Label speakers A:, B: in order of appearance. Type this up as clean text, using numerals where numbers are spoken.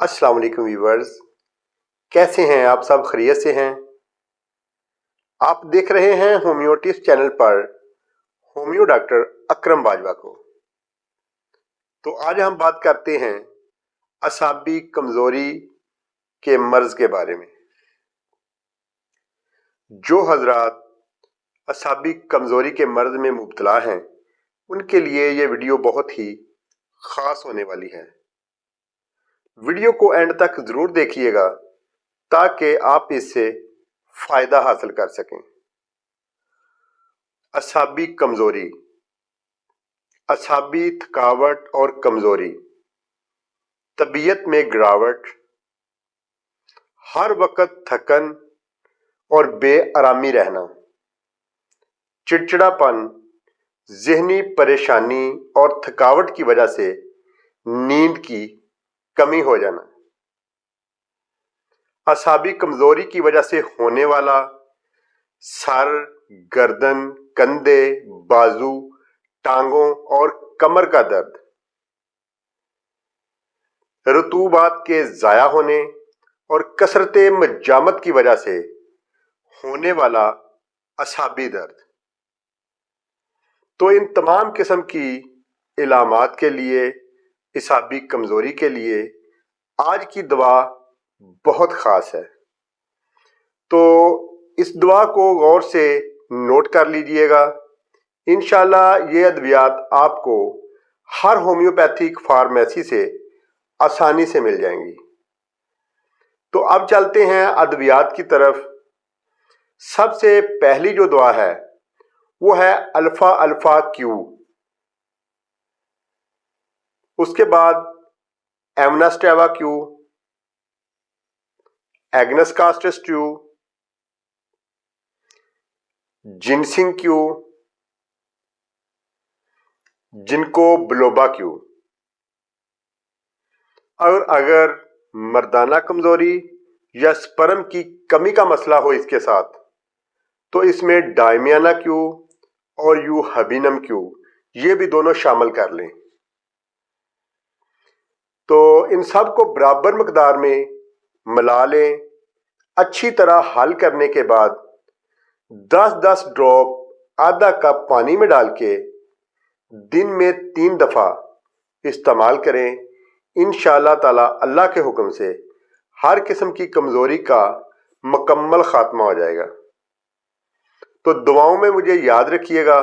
A: अस्सलाम वालेकुम व्यूवर्स, कैसे हैं आप सब? खैरियत से हैं? आप देख रहे हैं होम्यो टिप्स चैनल पर होम्यो डॉक्टर अकरम बाजवा को। तो आज हम बात करते हैं असाबी कमज़ोरी के मर्ज़ के बारे में। जो हजरात असाबी कमज़ोरी के मर्ज़ में मुब्तला हैं उनके लिए ये वीडियो बहुत ही ख़ास होने वाली है। वीडियो को एंड तक ज़रूर देखिएगा ताकि आप इससे फ़ायदा हासिल कर सकें। असाबी कमज़ोरी, असाबी थकावट और कमज़ोरी, तबीयत में गिरावट, हर वक्त थकन और बेआरामी रहना, चिड़चिड़ापन, ज़हनी परेशानी और थकावट की वजह से नींद की कमी हो जाना, असाबी कमज़ोरी की वजह से होने वाला सर, गर्दन, कंधे, बाजू, टांगों और कमर का दर्द, रतूबात के ज़ाया होने और कसरत मजामत की वजह से होने वाला असाबी दर्द। तो इन तमाम किस्म की इलामात के लिए, असाबी कमज़ोरी के लिए आज की दवा बहुत ख़ास है। तो इस दवा को गौर से नोट कर लीजिएगा। इंशाल्लाह ये अद्वियात आपको हर होम्योपैथिक फार्मेसी से आसानी से मिल जाएंगी। तो अब चलते हैं अद्वियात की तरफ। सबसे पहली जो दवा है वो है अल्फा अल्फा क्यू। उसके बाद एमनास्टेवा Q, agnus castus Q, ginseng Q, ginkgo biloba Q. और अगर मर्दाना कमजोरी या स्पर्म की कमी का मसला हो इसके साथ तो इसमें डायमियाना क्यू और यू हबीनम क्यू ये भी दोनों शामिल कर लें। तो इन सब को बराबर मकदार में मिला लें। अच्छी तरह हल करने के बाद 10-10 ड्रॉप आधा कप पानी में डाल के दिन में 3 दफ़ा इस्तेमाल करें। इंशाअल्लाह ताला अल्लाह के हुक्म से हर किस्म की कमज़ोरी का मुकम्मल खात्मा हो जाएगा। तो दुआओं में मुझे याद रखिएगा।